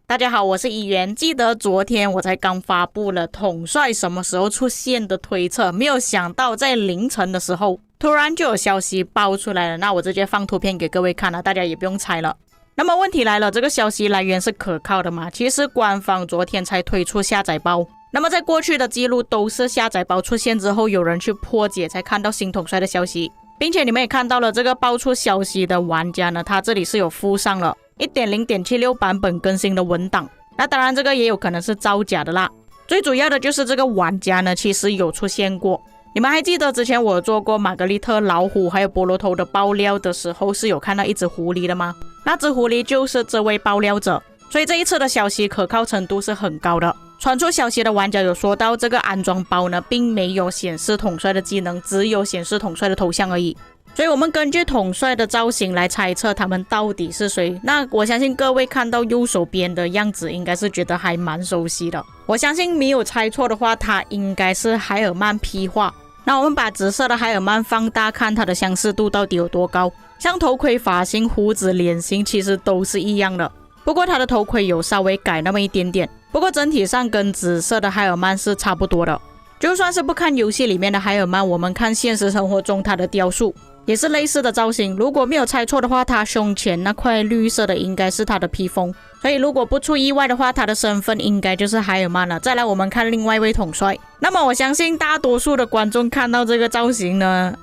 大家好，我是议员。记得昨天我才刚发布了统帅什么时候出现的推测，没有想到在凌晨的时候突然就有消息爆出来了。那我直接放图片给各位看了，大家也不用猜了。那么问题来了，这个消息来源是可靠的吗？其实官方昨天才推出下载包，那么在过去的记录都是下载包出现之后有人去破解才看到新统帅的消息，并且你们也看到了这个爆出消息的玩家呢，他这里是有附上了 1.0.76 版本更新的文档。那当然这个也有可能是造假的啦。最主要的就是这个玩家呢其实有出现过，你们还记得之前我做过玛格丽特老虎还有菠萝头的爆料的时候是有看到一只狐狸的吗？那只狐狸就是这位爆料者，所以这一次的消息可靠程度是很高的。传出消息的玩家有说到这个安装包呢并没有显示统帅的技能，只有显示统帅的头像而已。所以我们根据统帅的造型来猜测他们到底是谁。那我相信各位看到右手边的样子应该是觉得还蛮熟悉的，我相信没有猜错的话他应该是海尔曼 P 化。那我们把紫色的海尔曼放大看它的相似度到底有多高，像头盔、发型、胡子、脸型其实都是一样的，不过它的头盔有稍微改那么一点点，不过整体上跟紫色的海尔曼是差不多的。就算是不看游戏里面的海尔曼，我们看现实生活中它的雕塑也是类似的造型。如果没有猜错的话，它胸前那块绿色的应该是它的披风，所以如果不出意外的话，它的身份应该就是海尔曼了。再来我们看另外一位统帅，那么我相信大多数的观众看到这个造型呢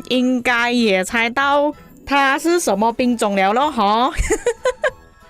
应该也猜到它是什么兵种了咯齁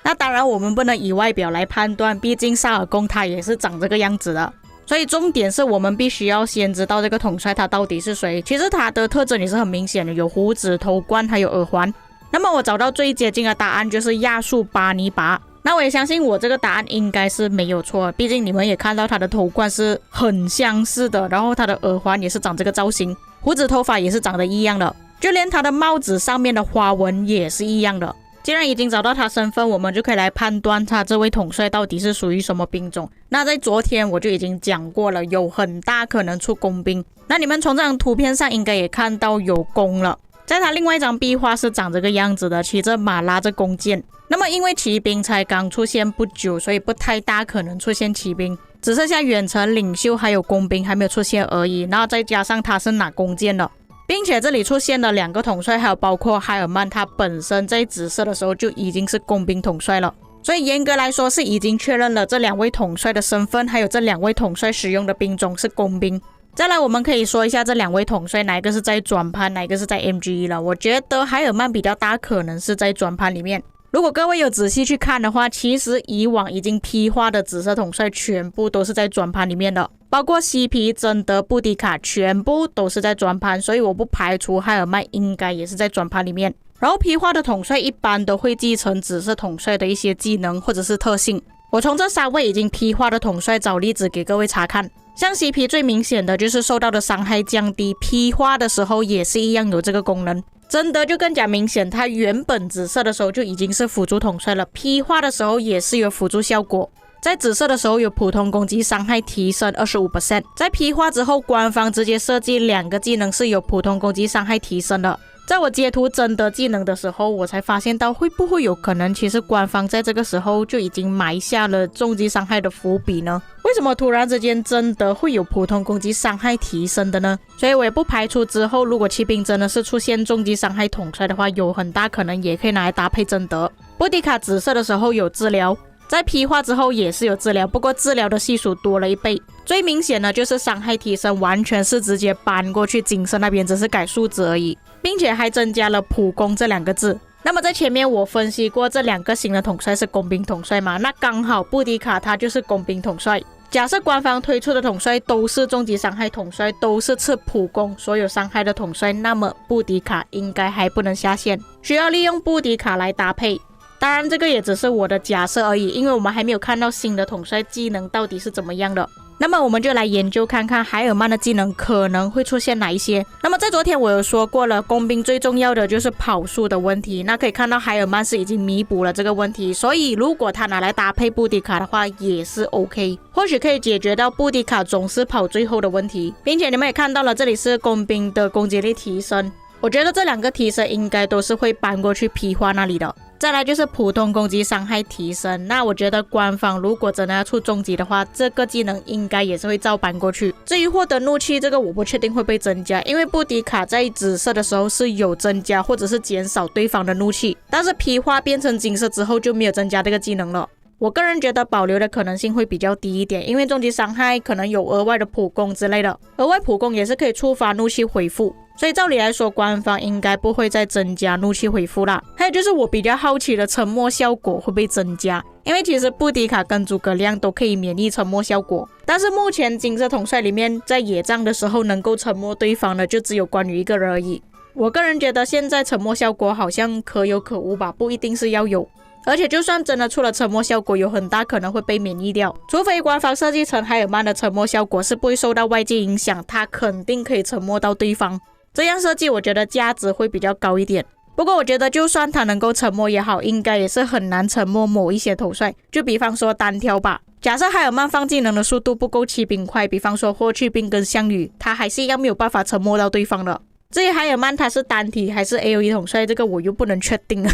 那当然我们不能以外表来判断，毕竟萨尔贡他也是长这个样子的，所以重点是我们必须要先知道这个统帅他到底是谁。其实他的特征也是很明显的，有胡子、头冠还有耳环。那么我找到最接近的答案就是亚述巴尼拔，那我也相信我这个答案应该是没有错，毕竟你们也看到他的头冠是很相似的，然后他的耳环也是长这个造型，胡子头发也是长得一样的，就连他的帽子上面的花纹也是一样的。既然已经找到他身份，我们就可以来判断他这位统帅到底是属于什么兵种。那在昨天我就已经讲过了，有很大可能出工兵。那你们从这张图片上应该也看到有弓了，在他另外一张壁画是长这个样子的，骑着马拉着弓箭。那么因为骑兵才刚出现不久，所以不太大可能出现骑兵，只剩下远程领袖还有工兵还没有出现而已。然后再加上他是拿弓箭的，并且这里出现了两个统帅，还有包括海尔曼，他本身在紫色的时候就已经是工兵统帅了，所以严格来说是已经确认了这两位统帅的身份，还有这两位统帅使用的兵种是工兵。再来我们可以说一下这两位统帅哪一个是在转盘，哪一个是在 MGE 了。我觉得海尔曼比较大可能是在转盘里面。如果各位有仔细去看的话，其实以往已经P化的紫色统帅全部都是在转盘里面的，包括西皮、贞德、布迪卡全部都是在转盘，所以我不排除海尔曼应该也是在转盘里面。然后P化的统帅一般都会继承紫色统帅的一些技能或者是特性，我从这三位已经P化的统帅找例子给各位查看。像西皮最明显的就是受到的伤害降低，P化的时候也是一样有这个功能。真的就更加明显，他原本紫色的时候就已经是辅助统帅了，P化的时候也是有辅助效果。在紫色的时候有普通攻击伤害提升 25%， 在P化之后官方直接设计两个技能是有普通攻击伤害提升的。在我截图贞德技能的时候，我才发现到会不会有可能其实官方在这个时候就已经埋下了重击伤害的伏笔呢？为什么突然之间贞德会有普通攻击伤害提升的呢？所以我也不排除之后如果骑兵真的是出现重击伤害统帅的话，有很大可能也可以拿来搭配贞德。布迪卡紫色的时候有治疗，在P化之后也是有治疗，不过治疗的系数多了1倍。最明显的就是伤害提升完全是直接搬过去金色那边，只是改数字而已，并且还增加了普攻这两个字。那么在前面我分析过这两个新的统帅是工兵统帅嘛，那刚好布迪卡他就是工兵统帅。假设官方推出的统帅都是重击伤害统帅，都是吃普攻所有伤害的统帅，那么布迪卡应该还不能下线，需要利用布迪卡来搭配。当然这个也只是我的假设而已，因为我们还没有看到新的统帅技能到底是怎么样的。那么我们就来研究看看海尔曼的技能可能会出现哪一些。那么在昨天我有说过了，工兵最重要的就是跑速的问题，那可以看到海尔曼是已经弥补了这个问题，所以如果他拿来搭配布迪卡的话也是 OK， 或许可以解决到布迪卡总是跑最后的问题。并且你们也看到了，这里是工兵的攻击力提升，我觉得这两个提升应该都是会搬过去P化那里的。再来就是普通攻击伤害提升，那我觉得官方如果真的要出终极的话，这个技能应该也是会照搬过去。至于获得怒气，这个我不确定会不会增加，因为布迪卡在紫色的时候是有增加或者是减少对方的怒气，但是皮化变成金色之后就没有增加这个技能了。我个人觉得保留的可能性会比较低一点，因为终极伤害可能有额外的普攻之类的，额外普攻也是可以触发怒气回复，所以照理来说官方应该不会再增加怒气回复啦。还有就是我比较好奇的沉默效果会不会增加，因为其实布迪卡跟诸葛亮都可以免疫沉默效果，但是目前金色统帅里面在野战的时候能够沉默对方的就只有关羽一个人而已。我个人觉得现在沉默效果好像可有可无吧，不一定是要有，而且就算真的出了沉默效果，有很大可能会被免疫掉，除非官方设计成海尔曼的沉默效果是不会受到外界影响，它肯定可以沉默到对方，这样设计我觉得价值会比较高一点。不过我觉得就算它能够沉默也好，应该也是很难沉默某一些统帅，就比方说单挑吧，假设海尔曼放技能的速度不够骑兵快，比方说霍去病跟项羽，他还是一样没有办法沉默到对方的。至于海尔曼他是单体还是 AOE 统帅，这个我又不能确定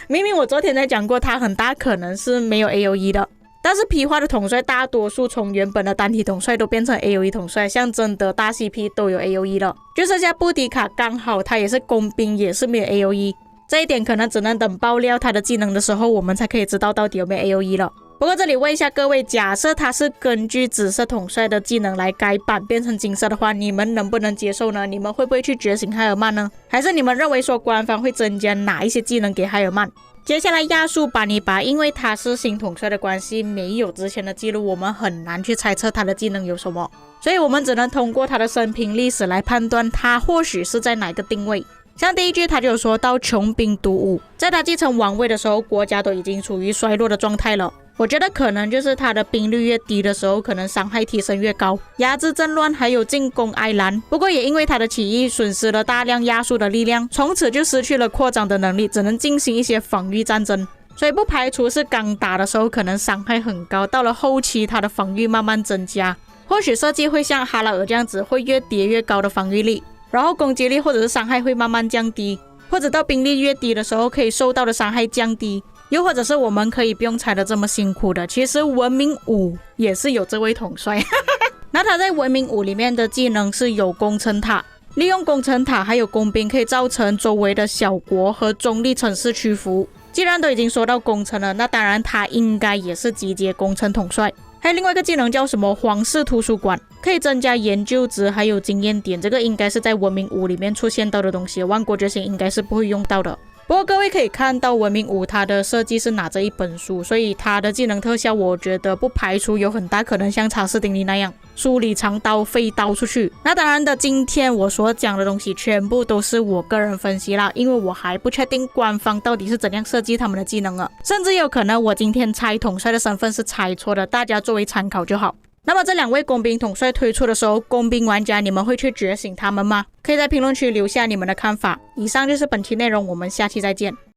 明明我昨天才讲过他很大可能是没有 AOE 的，但是皮化的统帅大多数从原本的单体统帅都变成 AOE 统帅，像真的大 CP 都有 AOE 了，就剩下布迪卡刚好他也是工兵也是没有 AOE， 这一点可能只能等爆料他的技能的时候我们才可以知道到底有没有 AOE 了。不过这里问一下各位，假设他是根据紫色统帅的技能来改版变成金色的话，你们能不能接受呢？你们会不会去觉醒海尔曼呢？还是你们认为说官方会增加哪一些技能给海尔曼？接下来亚述巴尼巴，因为他是新统帅的关系，没有之前的记录，我们很难去猜测他的技能有什么，所以我们只能通过他的生平历史来判断他或许是在哪个定位。像第一句他就有说到穷兵黩武，在他继承王位的时候国家都已经处于衰落的状态了，我觉得可能就是他的兵率越低的时候，可能伤害提升越高，压制战乱还有进攻埃兰。不过也因为他的起义损失了大量亚述的力量，从此就失去了扩张的能力，只能进行一些防御战争，所以不排除是刚打的时候可能伤害很高，到了后期他的防御慢慢增加，或许设计会像哈拉尔这样子，会越叠越高的防御力，然后攻击力或者是伤害会慢慢降低，或者到兵力越低的时候可以受到的伤害降低，又或者是我们可以不用猜的这么辛苦的，其实文明5也是有这位统帅那他在文明5里面的技能是有工程塔，利用工程塔还有工兵可以造成周围的小国和中立城市屈服。既然都已经说到工程了，那当然他应该也是集结工程统帅。还有另外一个技能叫什么皇室图书馆，可以增加研究值还有经验点，这个应该是在文明5里面出现到的东西，万国觉醒应该是不会用到的。不过各位可以看到文明5它的设计是拿着一本书，所以它的技能特效我觉得不排除有很大可能像查士丁尼那样梳理长刀飞刀出去。那当然的，今天我所讲的东西全部都是我个人分析啦，因为我还不确定官方到底是怎样设计他们的技能了，甚至有可能我今天猜统帅的身份是猜错的，大家作为参考就好。那么这两位工兵统帅推出的时候，工兵玩家你们会去觉醒他们吗？可以在评论区留下你们的看法。以上就是本期内容，我们下期再见。